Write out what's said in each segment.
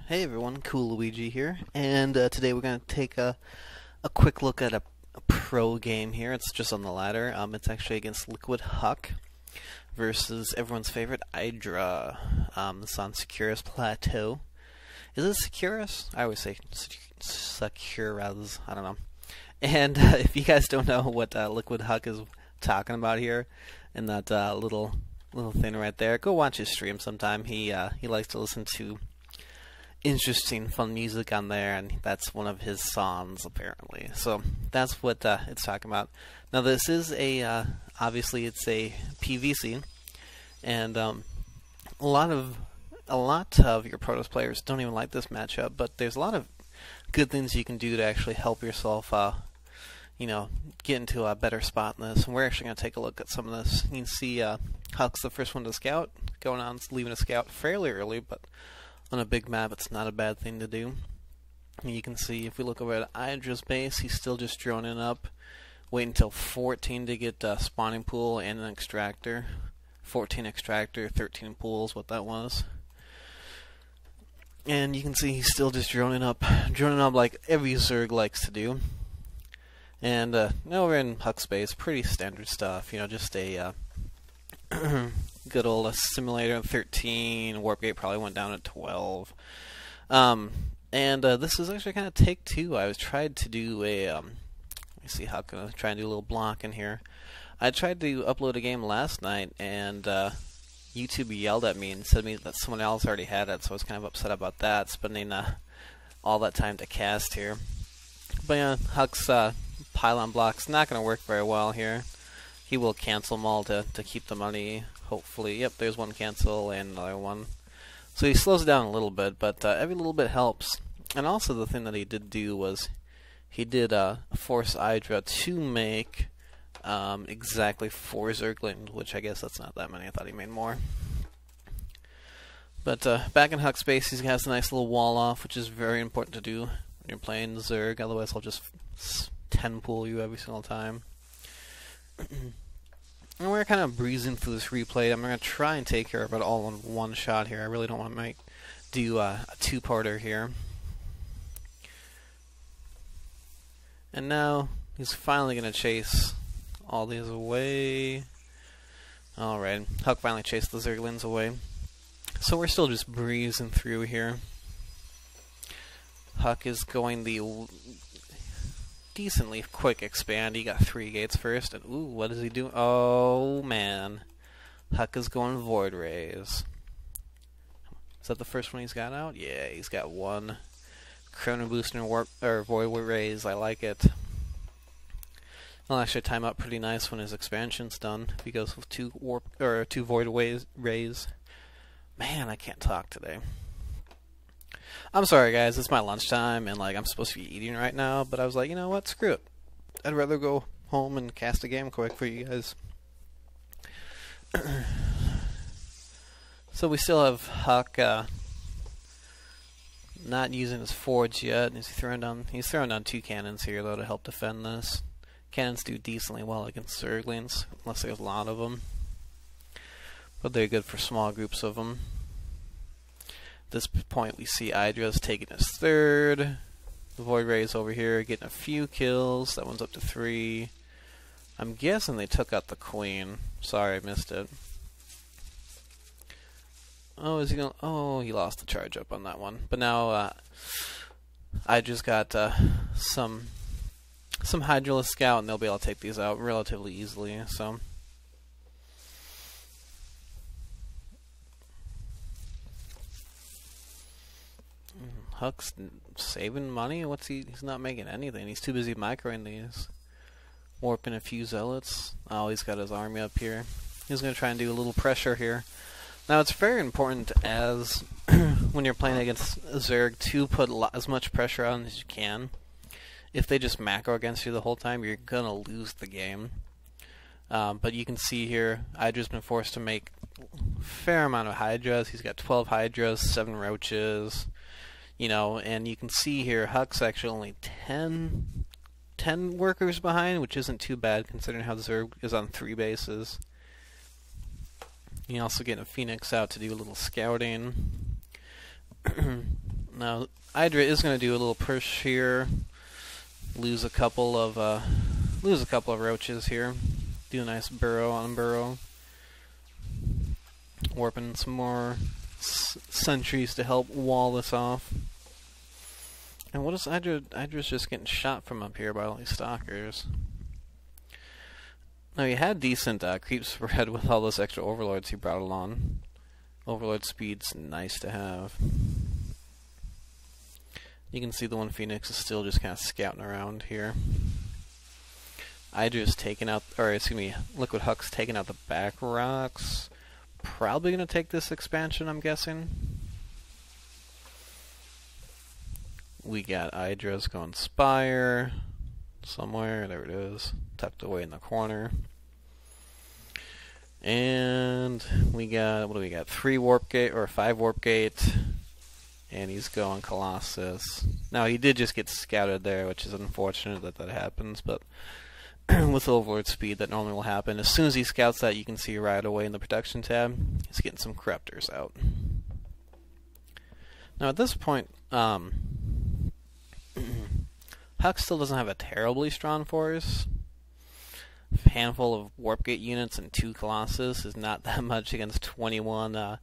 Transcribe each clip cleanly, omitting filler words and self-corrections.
Hey everyone, Cool Luigi here, and today we're going to take a quick look at a pro game here. It's just on the ladder. It's actually against Liquid Huk versus everyone's favorite Idra. It's on Securus Plateau. Is it Securus? I always say Securus. I don't know. And if you guys don't know what Liquid Huk is talking about here, in that little thing right there, go watch his stream sometime. He likes to listen to interesting, fun music on there, and that's one of his songs apparently. So that's what it's talking about. Now this is a obviously it's a PVC, and a lot of your Protoss players don't even like this matchup. But there's a lot of good things you can do to actually help yourself, get into a better spot in this. And we're actually going to take a look at some of this. You can see Huk's the first one to scout, going on leaving a scout fairly early, but on a big map, it's not a bad thing to do. And you can see, if we look over at Idra's base, he's still just droning up. Wait until 14 to get a spawning pool and an extractor. 14 extractor, 13 pools, what that was. And you can see he's still just droning up like every Zerg likes to do. And over in Huk's base, pretty standard stuff. Just a good old simulator 13. Warp gate probably went down at 12. This is actually kind of take two. I was tried to do a let me see how can I try and do a little block in here. I tried to upload a game last night, and YouTube yelled at me and said to me that someone else already had it, so I was kind of upset about that, spending all that time to cast here. But yeah, Huk's pylon block's not going to work very well here. He will cancel them all to keep the money, hopefully. Yep, there's one cancel and another one. So he slows it down a little bit, but every little bit helps. And also the thing that he did do was he did force Idra to make exactly 4 Zerglings, which I guess that's not that many. I thought he made more. But back in Huk's base, he has a nice little wall off, which is very important to do when you're playing Zerg. Otherwise, he'll just 10 pool you every single time. And we're kind of breezing through this replay. I'm going to try and take care of it all in one shot here. I really don't want to do a two-parter here. And now he's finally going to chase all these away. Alright, Huk finally chased the Zerglings away. So we're still just breezing through here. Huk is going the decently quick expand. He got 3 gates first, and ooh, what is he doing? Oh man, Huk is going Void Rays. Is that the first one he's got out? Yeah, he's got 1 Chrono Booster and Warp or Void Rays. I like it. I'll actually time out pretty nice when his expansion's done. If he goes with 2 Void Rays. Man, I can't talk today. I'm sorry guys, it's my lunchtime and I'm supposed to be eating right now, but I was like, you know what, screw it. I'd rather go home and cast a game quick for you guys. So we still have Huk not using his forge yet. He's throwing down 2 cannons here though to help defend this. Cannons do decently well against Zerglings, unless there's a lot of them. But they're good for small groups of them. At this point, we see Idra's taking his 3rd. The Void Rays over here getting a few kills. That one's up to 3. I'm guessing they took out the Queen. Sorry, I missed it. Oh, is he gonna? Oh, he lost the charge up on that one. But now, Idra's got some Hydralisk Scout, and they'll be able to take these out relatively easily. So. Huk's saving money? He's not making anything. He's too busy microing these. Warping a few zealots. Oh, he's got his army up here. He's going to try and do a little pressure here. Now, it's very important as when you're playing against Zerg to put as much pressure on as you can. If they just macro against you the whole time, you're going to lose the game. But you can see here, Idra's been forced to make a fair amount of Hydras. He's got 12 Hydras, 7 Roaches. And you can see here, Huk's actually only 10 workers behind, which isn't too bad considering how Zerg is on 3 bases. You also get a Phoenix out to do a little scouting. Now, Idra is going to do a little push here. Lose a couple of roaches here. Do a nice burrow on burrow. Warping some more sentries to help wall this off. And what is Idra? Idra's just getting shot from up here by all these stalkers. Now, he had decent creep spread with all those extra overlords he brought along. Overlord speed's nice to have. You can see the one Phoenix is still just kind of scouting around here. Idra's taking out, or excuse me, Liquid Huk's taking out the back rocks. Probably going to take this expansion, I'm guessing. We got Idra's going Spire somewhere. There it is, tucked away in the corner. And we got, what do we got? 3 warp gate or 5 warp gate, and he's going Colossus. Now he did just get scouted there, which is unfortunate that that happens, but with Overlord speed, that normally will happen. As soon as he scouts that, you can see right away in the production tab, he's getting some Corruptors out. Now at this point, Huk still doesn't have a terribly strong force. A handful of Warp Gate units and 2 Colossus is not that much against 21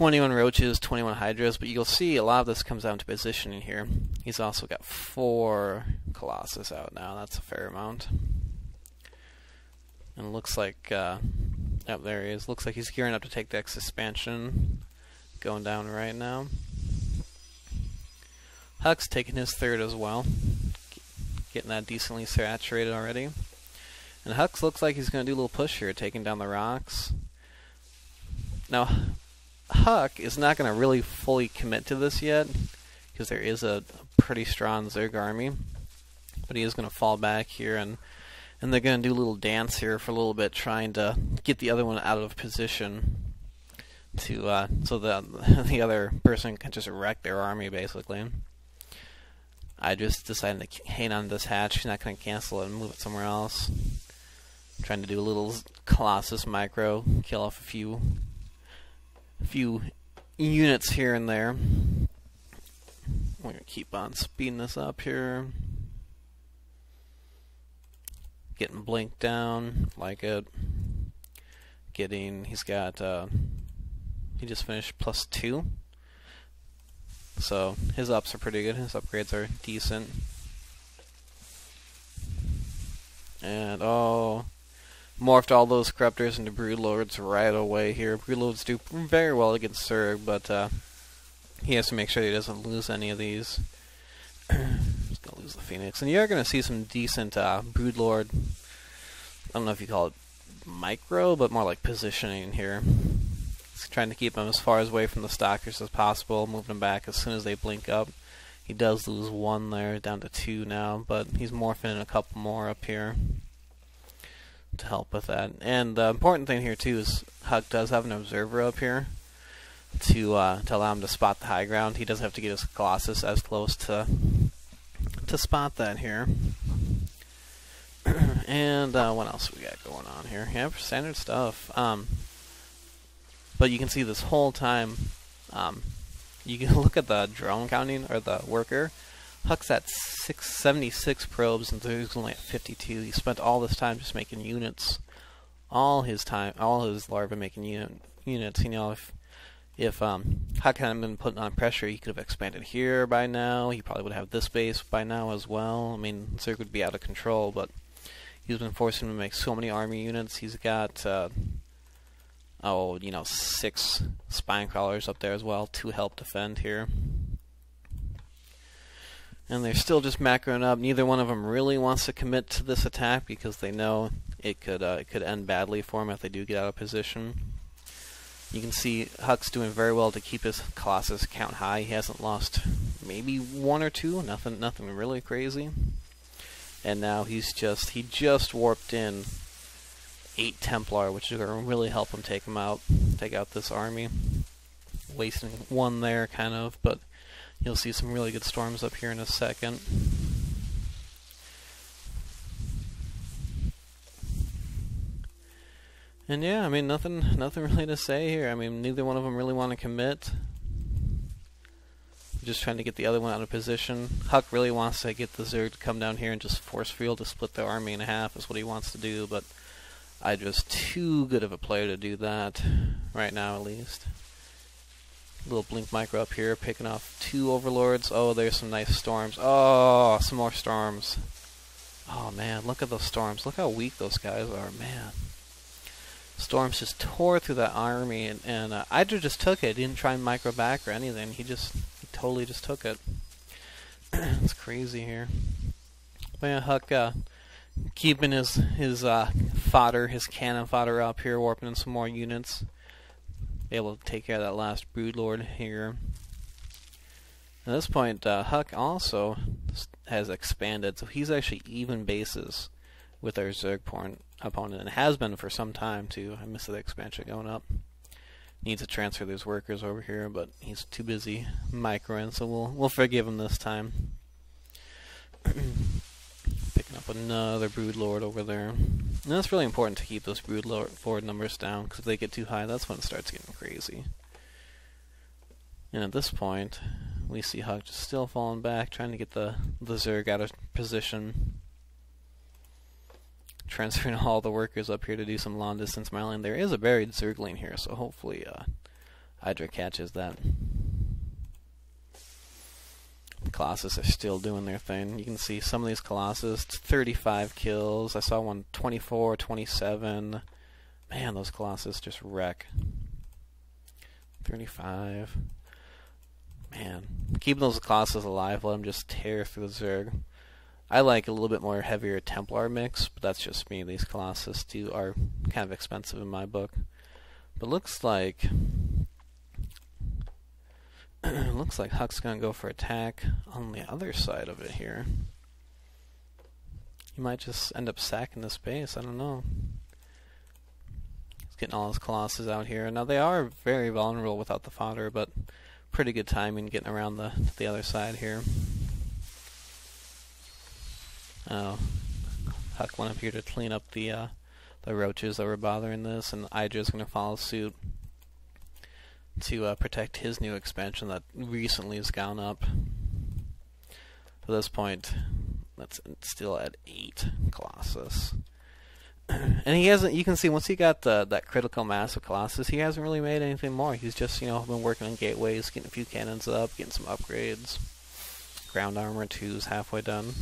Roaches, 21 Hydras, but you'll see a lot of this comes down to positioning here. He's also got 4 Colossus out now. That's a fair amount. And it looks like, oh, there he is. Looks like he's gearing up to take the X expansion. Going down right now. Huk's taking his 3rd as well. Getting that decently saturated already. And Hux looks like he's going to do a little push here, taking down the rocks. Now, Huk is not going to really fully commit to this yet, because there is a pretty strong Zerg army. But he is going to fall back here, and they're going to do a little dance here for a little bit, trying to get the other one out of position, to so that the other person can just wreck their army, basically. I just decided to hang on to this hatch. He's not going to cancel it and move it somewhere else. I'm trying to do a little Colossus micro, kill off a few units here and there. We're going to keep on speeding this up here. Getting blinked down, like it. He's got, he just finished +2. So his ups are pretty good. His upgrades are decent. And morphed all those Corruptors into Broodlords right away here. Broodlords do very well against Zerg, but he has to make sure he doesn't lose any of these. He's gonna lose the Phoenix, and you're gonna see some decent Broodlord. I don't know if you call it micro, but more like positioning here. Trying to keep him as far away from the stalkers as possible, moving them back as soon as they blink up. He does lose 1 there, down to 2 now, but he's morphing in a couple more up here to help with that. And the important thing here too is Huk does have an observer up here to allow him to spot the high ground. He does have to get his Colossus as close to spot that here. And what else we got going on here? Yeah, standard stuff. But you can see this whole time, you can look at the drone counting, or the worker. Huk's at 76 probes, and Zerg's only at 52. He spent all this time just making units. All his larvae making units. You know, if Huk hadn't been putting on pressure, he could have expanded here by now. He probably would have this base by now as well. I mean, Zerg would be out of control, but he's been forcing him to make so many army units. He's got 6 spine crawlers up there as well to help defend here. And they're still just macroing up. Neither one of them really wants to commit to this attack because they know it could end badly for them if they do get out of position. You can see Huk's doing very well to keep his Colossus count high. He hasn't lost maybe 1 or 2, nothing really crazy. And now he just warped in 8 Templar, which is going to really help him take out this army. Wasting 1 there, kind of, but you'll see some really good storms up here in a second. And yeah, I mean, nothing really to say here. I mean, neither one of them really want to commit. Just trying to get the other one out of position. Huk really wants to get the Zerg to come down here and just force field to split the army in half is what he wants to do, but Idra's too good of a player to do that, right now at least. Little blink micro up here, picking off 2 overlords. Oh, there's some nice storms. Oh, some more storms. Oh man, look at those storms. Look how weak those guys are, man. Storms just tore through that army, and Idra just took it. He didn't try and micro back or anything. He totally just took it. It's crazy here. But yeah, Huk keeping his fodder, his cannon fodder up here, warping in some more units. Be able to take care of that last Broodlord here. At this point, Huk also has expanded, so he's actually even bases with our Zerg opponent, and has been for some time too. I missed the expansion going up. Needs to transfer those workers over here, but he's too busy microing, so we'll forgive him this time. Picking up another Broodlord over there. And that's really important to keep those Broodlord numbers down, because if they get too high, that's when it starts getting crazy. And at this point, we see Huk just still falling back, trying to get the Zerg out of position. Transferring all the workers up here to do some long distance miling. There is a buried Zergling here, so hopefully Idra catches that. The Colossus are still doing their thing. You can see some of these Colossus, 35 kills. I saw one 24, 27. Man, those Colossus just wreck. 35. Man, keeping those Colossus alive, let them just tear through the Zerg. I like a little bit more heavier Templar mix, but that's just me. These Colossus too are kind of expensive in my book. But looks like Huk's gonna go for attack on the other side of it here. He might just end up sacking this base. I don't know. He's getting all his Colossus out here. Now they are very vulnerable without the fodder, but pretty good timing getting around the other side here. Oh, Huk went up here to clean up the roaches that were bothering this, and Idra's going to follow suit to protect his new expansion that recently has gone up. At this point, that's still at 8 Colossus. And he hasn't, you can see once he got that critical mass of Colossus, he hasn't really made anything more. He's just, been working on gateways, getting a few cannons up, getting some upgrades. Ground armor 2's halfway done.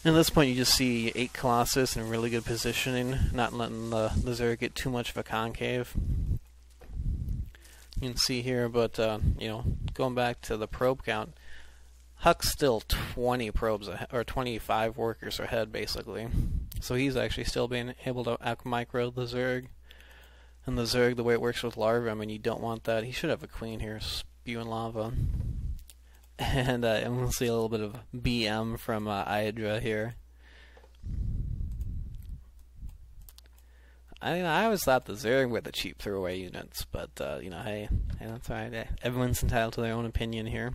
And at this point, you just see 8 Colossus in really good positioning, not letting the Zerg get too much of a concave. You can see here, but going back to the probe count, Huk's still 20 probes ahead, or 25 workers ahead, basically. So he's actually still being able to out-micro the Zerg. And the Zerg, the way it works with larvae, I mean, you don't want that. He should have a queen here spewing lava. And we'll see a little bit of BM from Idra here. I always thought the Zerg were the cheap throwaway units, but hey, that's alright. Everyone's entitled to their own opinion here.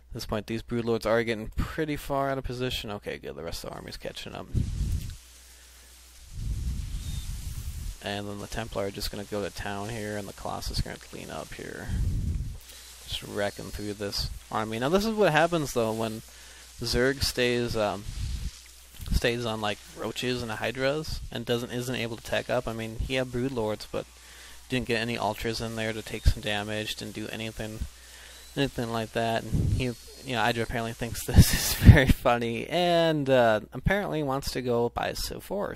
At this point, these Broodlords are getting pretty far out of position. Okay, good. The rest of the army's catching up. And then the Templar are just going to go to town here, and the Colossus is going to clean up here. Just wrecking through this army. Now this is what happens though when Zerg stays on like roaches and hydras and isn't able to tech up. I mean, he had Broodlords, but didn't get any ultras in there to take some damage. Didn't do anything like that. And he, Idra apparently thinks this is very funny, and apparently wants to go buy a Civ 4 or something.